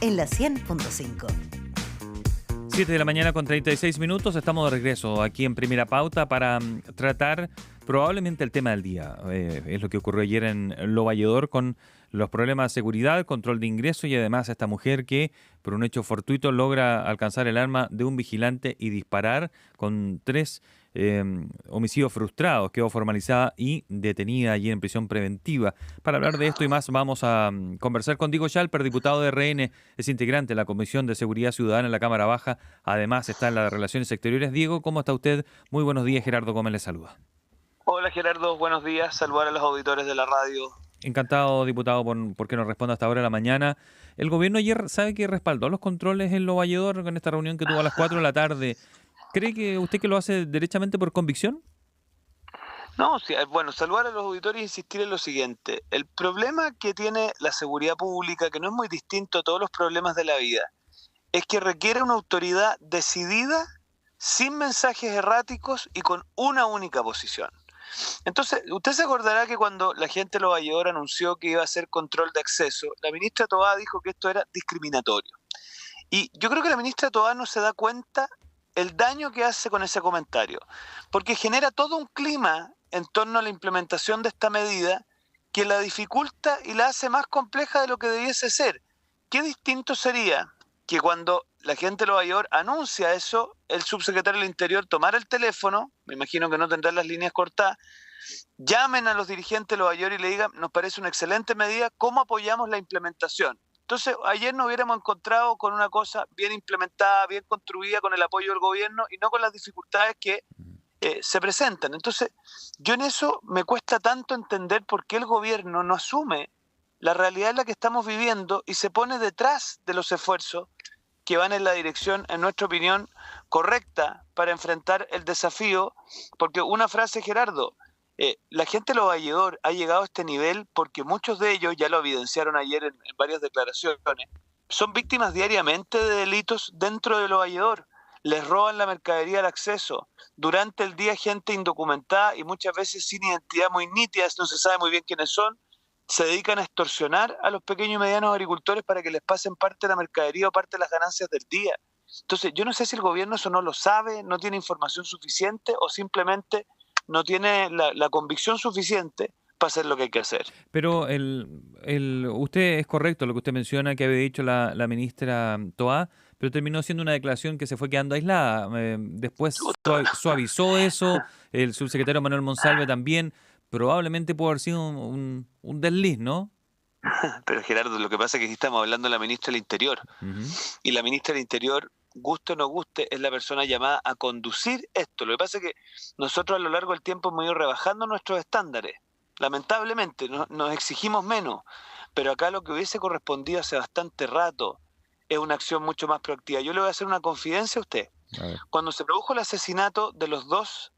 en la 100.5. 7 de la mañana con 36 minutos, estamos de regreso aquí en Primera Pauta para tratar probablemente el tema del día. Es lo que ocurrió ayer en Lovalledor con los problemas de seguridad, control de ingreso y además esta mujer que por un hecho fortuito logra alcanzar el arma de un vigilante y disparar con 3 homicidios frustrados. Quedó formalizada y detenida allí en prisión preventiva. Para hablar de esto y más vamos a conversar con Diego Schalper, diputado de RN, es integrante de la Comisión de Seguridad Ciudadana en la Cámara Baja, además está en las Relaciones Exteriores. Diego, ¿cómo está usted? Muy buenos días, Gerardo Gómez le saluda. Hola Gerardo, buenos días, saludar a los auditores de la radio. Encantado, diputado, por que nos responda hasta ahora de la mañana. El gobierno ayer sabe que respaldó los controles en Lovalledor en esta reunión que tuvo a las 4 de la tarde. ¿Cree que usted que lo hace derechamente por convicción? No, sí, bueno, saludar a los auditores e insistir en lo siguiente. El problema que tiene la seguridad pública, que no es muy distinto a todos los problemas de la vida, es que requiere una autoridad decidida, sin mensajes erráticos y con una única posición. Entonces, usted se acordará que cuando la gente de Lovalledor anunció que iba a hacer control de acceso, la ministra Toá dijo que esto era discriminatorio. Y yo creo que la ministra Toá no se da cuenta el daño que hace con ese comentario, porque genera todo un clima en torno a la implementación de esta medida que la dificulta y la hace más compleja de lo que debiese ser. ¿Qué distinto sería que cuando la gente de Lovalledor anuncia eso, el subsecretario del Interior tomara el teléfono, me imagino que no tendrán las líneas cortadas, llamen a los dirigentes de Lovalledor y le digan, nos parece una excelente medida, ¿cómo apoyamos la implementación? Entonces, ayer nos hubiéramos encontrado con una cosa bien implementada, bien construida, con el apoyo del gobierno y no con las dificultades que se presentan. Entonces, yo en eso me cuesta tanto entender por qué el gobierno no asume la realidad en la que estamos viviendo y se pone detrás de los esfuerzos que van en la dirección, en nuestra opinión, correcta para enfrentar el desafío, porque una frase, Gerardo, la gente de Lovalledor ha llegado a este nivel porque muchos de ellos, ya lo evidenciaron ayer en varias declaraciones, son víctimas diariamente de delitos dentro de Lovalledor. Les roban la mercadería al acceso. Durante el día gente indocumentada y muchas veces sin identidad muy nítida, no se sabe muy bien quiénes son, se dedican a extorsionar a los pequeños y medianos agricultores para que les pasen parte de la mercadería o parte de las ganancias del día. Entonces, yo no sé si el gobierno eso no lo sabe, no tiene información suficiente o simplemente no tiene la convicción suficiente para hacer lo que hay que hacer. Pero usted es correcto lo que usted menciona que había dicho la ministra Toá, pero terminó siendo una declaración que se fue quedando aislada. Después suavizó eso, el subsecretario Manuel Monsalve también. Probablemente pudo haber sido un desliz, ¿no? Pero Gerardo, lo que pasa es que aquí estamos hablando de la ministra del Interior. Uh-huh. Y la ministra del Interior, guste o no guste, es la persona llamada a conducir esto. Lo que pasa es que nosotros a lo largo del tiempo hemos ido rebajando nuestros estándares. Lamentablemente, nos exigimos menos. Pero acá lo que hubiese correspondido hace bastante rato es una acción mucho más proactiva. Yo le voy a hacer una confidencia a usted. Cuando se produjo el asesinato de los dos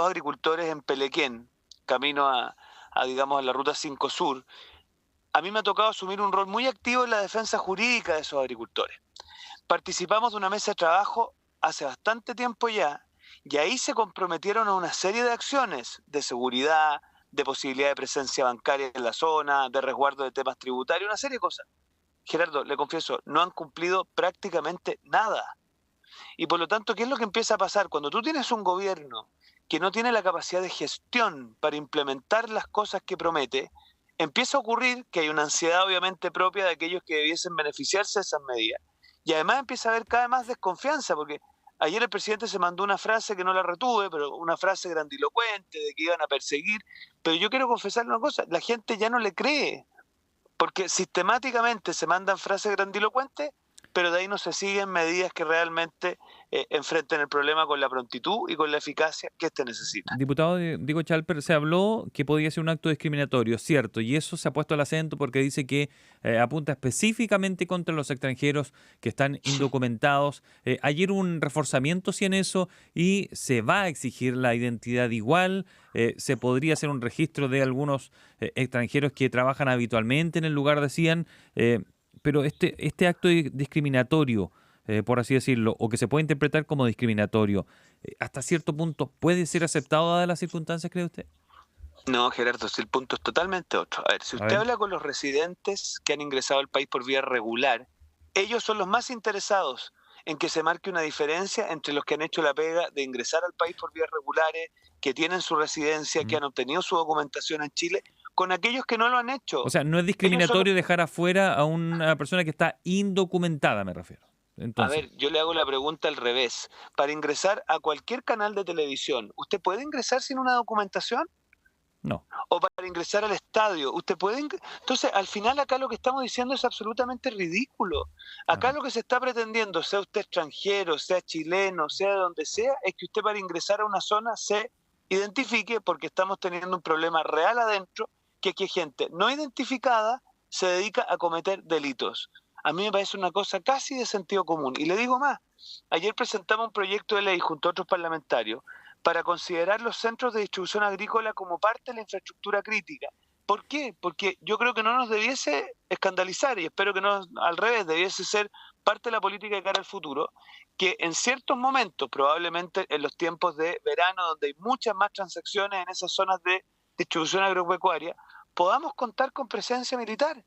agricultores en Pelequén, camino a digamos, a la Ruta 5 Sur, a mí me ha tocado asumir un rol muy activo en la defensa jurídica de esos agricultores. Participamos de una mesa de trabajo hace bastante tiempo ya, y ahí se comprometieron a una serie de acciones de seguridad, de posibilidad de presencia bancaria en la zona, de resguardo de temas tributarios, una serie de cosas. Gerardo, le confieso, no han cumplido prácticamente nada. Y por lo tanto, ¿qué es lo que empieza a pasar? Cuando tú tienes un gobierno que no tiene la capacidad de gestión para implementar las cosas que promete, empieza a ocurrir que hay una ansiedad obviamente propia de aquellos que debiesen beneficiarse de esas medidas. Y además empieza a haber cada vez más desconfianza, porque ayer el presidente se mandó una frase que no la retuve, pero una frase grandilocuente de que iban a perseguir. Pero yo quiero confesarle una cosa, la gente ya no le cree, porque sistemáticamente se mandan frases grandilocuentes, pero de ahí no se siguen medidas que realmente enfrenten el problema con la prontitud y con la eficacia que éste necesita. Diputado Diego Schalper, se habló que podía ser un acto discriminatorio, cierto, y eso se ha puesto el acento porque dice que apunta específicamente contra los extranjeros que están indocumentados. Ayer hubo un reforzamiento sí en eso y se va a exigir la identidad igual. Se podría hacer un registro de algunos extranjeros que trabajan habitualmente en el lugar, decían, pero este acto discriminatorio, por así decirlo, o que se puede interpretar como discriminatorio, hasta cierto punto, ¿puede ser aceptado dadas las circunstancias, cree usted? No, Gerardo, si el punto es totalmente otro. A ver, si A usted ver. habla con los residentes que han ingresado al país por vía regular, ellos son los más interesados en que se marque una diferencia entre los que han hecho la pega de ingresar al país por vías regulares, que tienen su residencia, que Mm. han obtenido su documentación en Chile, con aquellos que no lo han O hecho. sea, no es Ellos son los... discriminatorio dejar afuera a una persona que está indocumentada, me refiero. A Entonces, ver, yo le hago la pregunta al revés. Para ingresar a cualquier canal de televisión, ¿usted puede ingresar sin una documentación? no. O para ingresar al estadio. Usted puede... Entonces, al final acá lo que estamos diciendo es absolutamente ridículo. Acá Ajá. lo que se está pretendiendo, sea usted extranjero, sea chileno, sea de donde sea, es que usted para ingresar a una zona se identifique porque estamos teniendo un problema real adentro, que gente no identificada se dedica a cometer delitos. A mí me parece una cosa casi de sentido común. Y le digo más, ayer presentamos un proyecto de ley junto a otros parlamentarios para considerar los centros de distribución agrícola como parte de la infraestructura crítica. ¿Por qué? Porque yo creo que no nos debiese escandalizar, y espero que no, al revés, debiese ser parte de la política de cara al futuro, que en ciertos momentos, probablemente en los tiempos de verano, donde hay muchas más transacciones en esas zonas de distribución agropecuaria, podamos contar con presencia militar.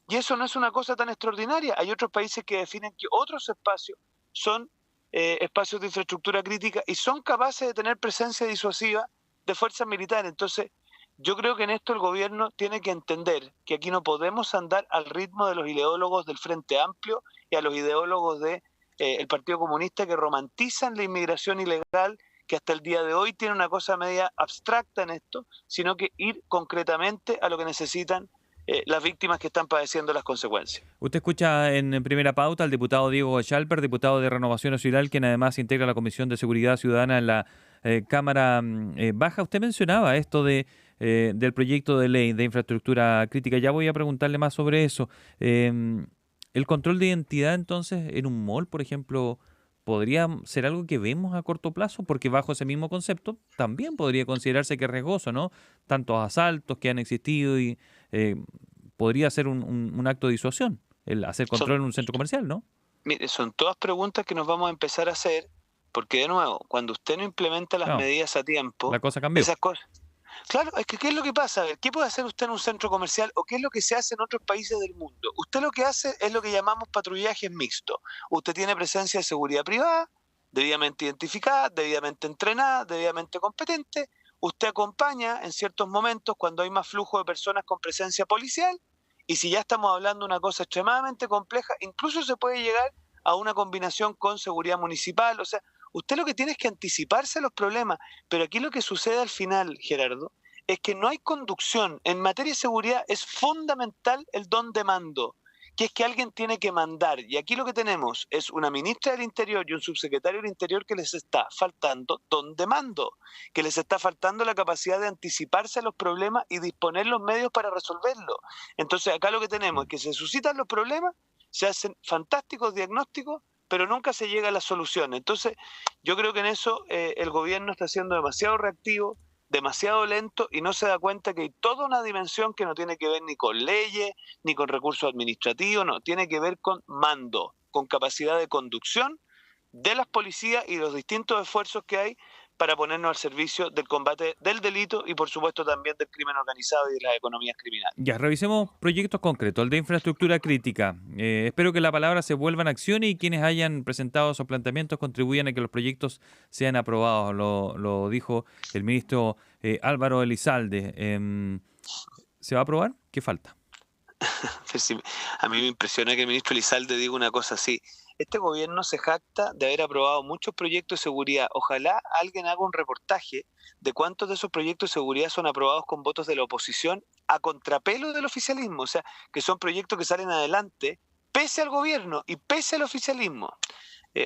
Y eso no es una cosa tan extraordinaria. Hay otros países que definen que otros espacios son espacios de infraestructura crítica y son capaces de tener presencia disuasiva de fuerzas militares. Entonces, yo creo que en esto el gobierno tiene que entender que aquí no podemos andar al ritmo de los ideólogos del Frente Amplio y a los ideólogos del Partido Comunista que romantizan la inmigración ilegal, que hasta el día de hoy tiene una cosa media abstracta en esto, sino que ir concretamente a lo que necesitan las víctimas que están padeciendo las consecuencias. Usted escucha en primera pauta al diputado Diego Schalper, diputado de Renovación Nacional, quien además integra la Comisión de Seguridad Ciudadana en la Cámara Baja. Usted mencionaba esto del proyecto de ley de infraestructura crítica. Ya voy a preguntarle más sobre eso. El control de identidad, entonces, en un mall, por ejemplo, ¿podría ser algo que vemos a corto plazo? Porque bajo ese mismo concepto también podría considerarse que es riesgoso, ¿no? Tantos asaltos que han existido y eh, podría ser un acto de disuasión el hacer Son, control en un centro comercial, ¿no? mire, son todas preguntas que nos vamos a empezar a hacer, porque de nuevo, cuando usted no implementa las No, medidas a la tiempo, cosa cambió. esas cosas... Claro, es que ¿qué es lo que pasa? A ver, ¿qué puede hacer usted en un centro comercial o qué es lo que se hace en otros países del mundo? Usted lo que hace es lo que llamamos patrullajes mixtos. Usted tiene presencia de seguridad privada, debidamente identificada, debidamente entrenada, debidamente competente. Usted acompaña en ciertos momentos cuando hay más flujo de personas con presencia policial. Y si ya estamos hablando de una cosa extremadamente compleja, incluso se puede llegar a una combinación con seguridad municipal. O sea, usted lo que tiene es que anticiparse a los problemas. Pero aquí lo que sucede al final, Gerardo, es que no hay conducción. En materia de seguridad es fundamental el don de mando, que es que alguien tiene que mandar. Y aquí lo que tenemos es una ministra del Interior y un subsecretario del Interior que les está faltando don de mando, que les está faltando la capacidad de anticiparse a los problemas y disponer los medios para resolverlos. Entonces acá lo que tenemos es que se suscitan los problemas, se hacen fantásticos diagnósticos, pero nunca se llega a la solución. Entonces, yo creo que en eso el gobierno está siendo demasiado reactivo, demasiado lento y no se da cuenta que hay toda una dimensión que no tiene que ver ni con leyes, ni con recursos administrativos, no, tiene que ver con mando, con capacidad de conducción de las policías y los distintos esfuerzos que hay para ponernos al servicio del combate del delito y por supuesto también del crimen organizado y de las economías criminales. Ya, revisemos proyectos concretos. El de infraestructura crítica. Espero que la palabra se vuelva en acción y quienes hayan presentado esos planteamientos contribuyan a que los proyectos sean aprobados. Lo dijo el ministro Álvaro Elizalde. ¿Se va a aprobar? ¿Qué falta? A mí me impresiona que el ministro Elizalde diga una cosa así. Este gobierno se jacta de haber aprobado muchos proyectos de seguridad. Ojalá alguien haga un reportaje de cuántos de esos proyectos de seguridad son aprobados con votos de la oposición a contrapelo del oficialismo. O sea, que son proyectos que salen adelante pese al gobierno y pese al oficialismo.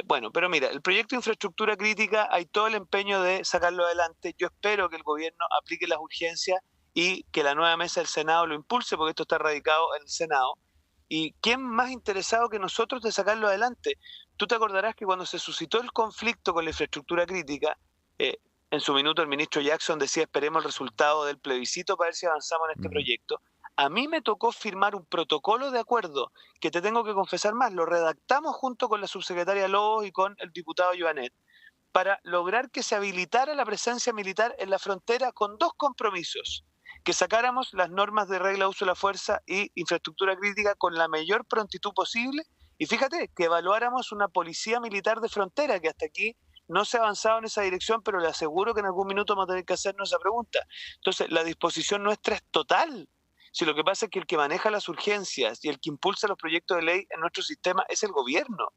Bueno, pero mira, el proyecto de infraestructura crítica hay todo el empeño de sacarlo adelante. Yo espero que el gobierno aplique las urgencias y que la nueva mesa del Senado lo impulse, porque esto está radicado en el Senado. ¿Y quién más interesado que nosotros de sacarlo adelante? Tú te acordarás que cuando se suscitó el conflicto con la infraestructura crítica, en su minuto el ministro Jackson decía esperemos el resultado del plebiscito para ver si avanzamos en este Mm. proyecto. A mí me tocó firmar un protocolo de acuerdo, que te tengo que confesar más, lo redactamos junto con la subsecretaria Lobos y con el diputado Joanet, para lograr que se habilitara la presencia militar en la frontera con dos compromisos. que sacáramos las normas de regla de uso de la fuerza y infraestructura crítica con la mayor prontitud posible, y fíjate, que evaluáramos una policía militar de frontera, que hasta aquí no se ha avanzado en esa dirección, pero le aseguro que en algún minuto vamos a tener que hacernos esa pregunta. Entonces, la disposición nuestra es total. Si lo que pasa es que el que maneja las urgencias y el que impulsa los proyectos de ley en nuestro sistema es el gobierno.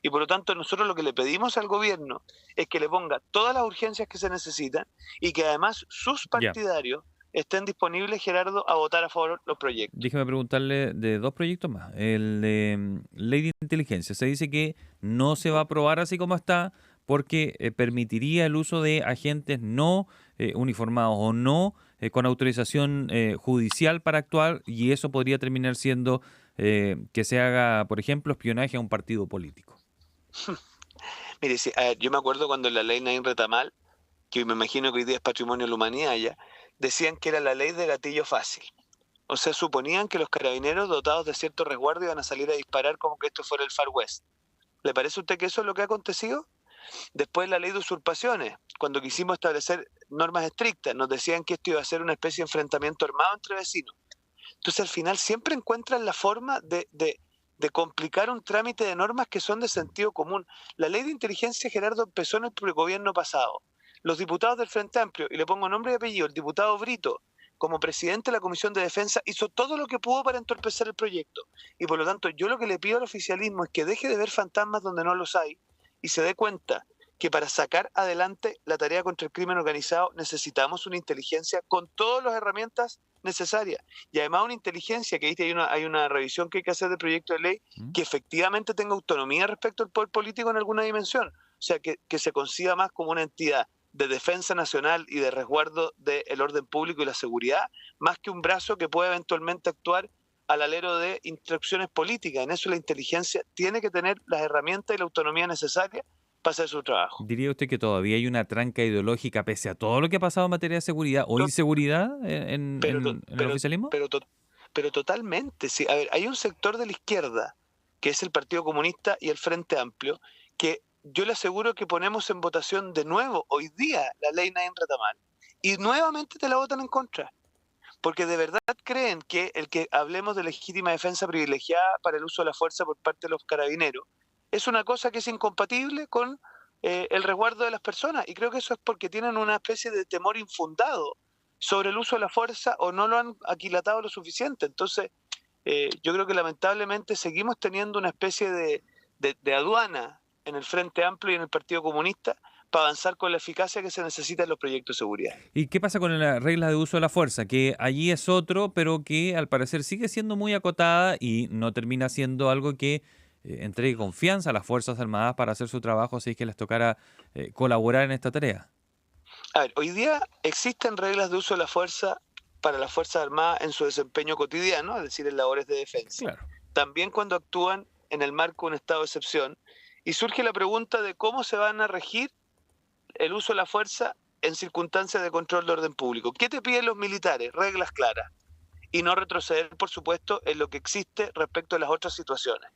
Y por lo tanto, nosotros lo que le pedimos al gobierno es que le ponga todas las urgencias que se necesitan y que además sus Ya. partidarios estén disponibles, Gerardo, a votar a favor de los proyectos. Déjeme preguntarle de dos proyectos más. El de ley de inteligencia. Se dice que no se va a aprobar así como está porque permitiría el uso de agentes no uniformados o no con autorización judicial para actuar, y eso podría terminar siendo que se haga, por ejemplo, espionaje a un partido político. Mire, sí, a ver, yo me acuerdo cuando la ley Naín Retamal, que me imagino que hoy día es patrimonio de la humanidad ya, decían que era la ley de gatillo fácil. O sea, suponían que los carabineros dotados de cierto resguardo iban a salir a disparar como que esto fuera el Far West. ¿Le parece a usted que eso es lo que ha acontecido? Después la ley de usurpaciones, cuando quisimos establecer normas estrictas, nos decían que esto iba a ser una especie de enfrentamiento armado entre vecinos. Entonces al final siempre encuentran la forma de complicar un trámite de normas que son de sentido común. La ley de inteligencia, Gerardo, empezó en el gobierno pasado. Los diputados del Frente Amplio, y le pongo nombre y apellido, el diputado Brito, como presidente de la Comisión de Defensa, hizo todo lo que pudo para entorpecer el proyecto. Y por lo tanto, yo lo que le pido al oficialismo es que deje de ver fantasmas donde no los hay y se dé cuenta que para sacar adelante la tarea contra el crimen organizado necesitamos una inteligencia con todas las herramientas necesarias. Y además una inteligencia, que ¿viste? Hay una revisión que hay que hacer del proyecto de ley, que efectivamente tenga autonomía respecto al poder político en alguna dimensión. O sea, que se conciba más como una entidad de defensa nacional y de resguardo del orden público y la seguridad, más que un brazo que pueda eventualmente actuar al alero de instrucciones políticas. En eso la inteligencia tiene que tener las herramientas y la autonomía necesarias para hacer su trabajo. ¿Diría usted que todavía hay una tranca ideológica pese a todo lo que ha pasado en materia de seguridad o inseguridad Pero, en el oficialismo? pero totalmente, sí. A ver, hay un sector de la izquierda, que es el Partido Comunista y el Frente Amplio, que yo le aseguro que ponemos en votación de nuevo hoy día la ley Naín Retamal y nuevamente te la votan en contra. Porque de verdad creen que el que hablemos de legítima defensa privilegiada para el uso de la fuerza por parte de los carabineros es una cosa que es incompatible con el resguardo de las personas. Y creo que eso es porque tienen una especie de temor infundado sobre el uso de la fuerza o no lo han aquilatado lo suficiente. Entonces, yo creo que lamentablemente seguimos teniendo una especie de aduana en el Frente Amplio y en el Partido Comunista para avanzar con la eficacia que se necesita en los proyectos de seguridad. ¿Y qué pasa con las reglas de uso de la fuerza? Que allí es otro, pero que al parecer sigue siendo muy acotada y no termina siendo algo que entregue confianza a las Fuerzas Armadas para hacer su trabajo si es que les tocara colaborar en esta tarea. A ver, hoy día existen reglas de uso de la fuerza para las Fuerzas Armadas en su desempeño cotidiano, es decir, en labores de defensa. Claro. También cuando actúan en el marco de un estado de excepción. Y surge la pregunta de cómo se van a regir el uso de la fuerza en circunstancias de control de orden público. ¿Qué te piden los militares? Reglas claras. Y no retroceder, por supuesto, en lo que existe respecto a las otras situaciones.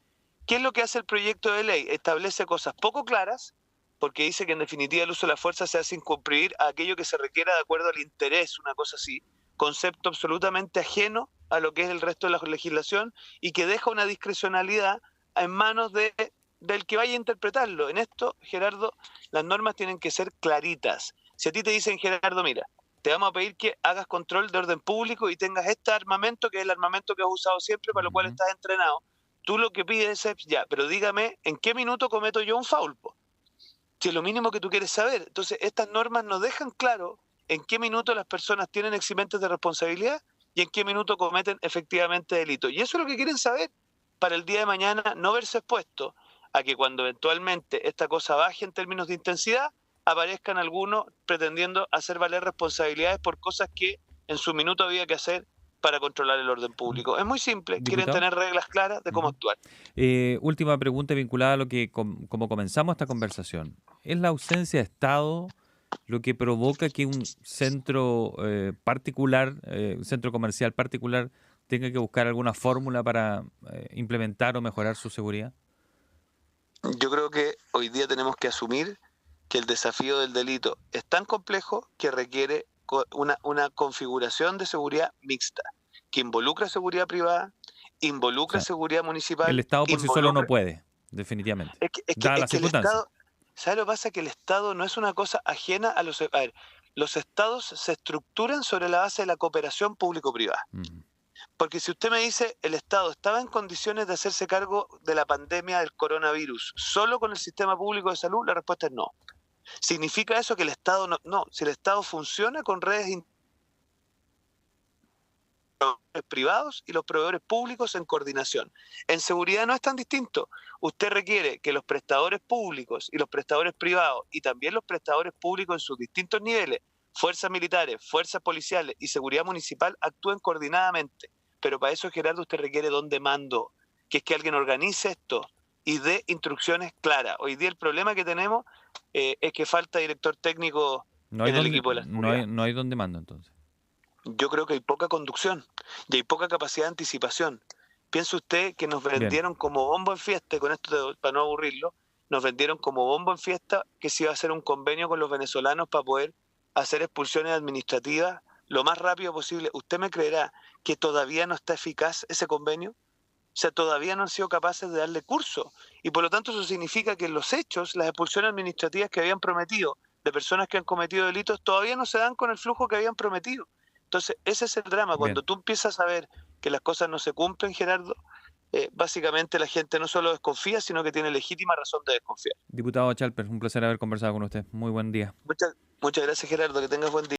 ¿Qué es lo que hace el proyecto de ley? Establece cosas poco claras, porque dice que en definitiva el uso de la fuerza se hace sin cumplir a aquello que se requiera de acuerdo al interés, una cosa así. Concepto absolutamente ajeno a lo que es el resto de la legislación y que deja una discrecionalidad en manos del que vaya a interpretarlo. En esto, Gerardo, las normas tienen que ser claritas. Si a ti te dicen, Gerardo, mira, te vamos a pedir que hagas control de orden público y tengas este armamento, que es el armamento que has usado siempre, para lo cual estás entrenado, tú lo que pides es, ya, pero dígame, ¿en qué minuto cometo yo un foul? Si es lo mínimo que tú quieres saber. Entonces, estas normas nos dejan claro en qué minuto las personas tienen eximentes de responsabilidad y en qué minuto cometen efectivamente delitos. Y eso es lo que quieren saber para el día de mañana no verse expuesto a que cuando eventualmente esta cosa baje en términos de intensidad, aparezcan algunos pretendiendo hacer valer responsabilidades por cosas que en su minuto había que hacer para controlar el orden público. Es muy simple, quieren tener reglas claras de cómo actuar. Última pregunta vinculada a lo que como comenzamos esta conversación. ¿Es la ausencia de Estado lo que provoca que un centro particular, un centro comercial particular, tenga que buscar alguna fórmula para implementar o mejorar su seguridad? Yo creo que hoy día tenemos que asumir que el desafío del delito es tan complejo que requiere una configuración de seguridad mixta, que involucra seguridad privada, O involucra sea, seguridad municipal, el Estado por sí solo no involucra... puede, definitivamente, Es dadas las que el circunstancias. Estado, ¿sabes lo que pasa? Que el Estado no es una cosa ajena a los... A ver, los Estados se estructuran sobre la base de la cooperación público-privada. Ujú. Porque si usted me dice, el Estado estaba en condiciones de hacerse cargo de la pandemia del coronavirus solo con el sistema público de salud, la respuesta es no. ¿Significa eso que el Estado no? No, si el Estado funciona con redes privados y los proveedores públicos en coordinación. En seguridad no es tan distinto. Usted requiere que los prestadores públicos y los prestadores privados y también los prestadores públicos en sus distintos niveles, fuerzas militares, fuerzas policiales y seguridad municipal actúen coordinadamente. Pero para eso, Gerardo, usted requiere don de mando, que es que alguien organice esto y dé instrucciones claras. Hoy día el problema que tenemos es que falta director técnico en el equipo de la seguridad. No hay donde mando entonces. Yo creo que hay poca conducción y hay poca capacidad de anticipación. Piense usted que nos Bien, vendieron como bombo en fiesta, y con esto para no aburrirlo, nos vendieron como bombo en fiesta que se iba a hacer un convenio con los venezolanos para poder hacer expulsiones administrativas lo más rápido posible. ¿Usted me creerá que todavía no está eficaz ese convenio? O sea, todavía no han sido capaces de darle curso. Y por lo tanto eso significa que los hechos, las expulsiones administrativas que habían prometido de personas que han cometido delitos, todavía no se dan con el flujo que habían prometido. Entonces, ese es el drama. Cuando bien. tú empiezas a ver que las cosas no se cumplen, Gerardo, básicamente la gente no solo desconfía, sino que tiene legítima razón de desconfiar. Diputado Chalper, un placer haber conversado con usted. Muy buen día. Muchas gracias, Gerardo. Que tengas buen día.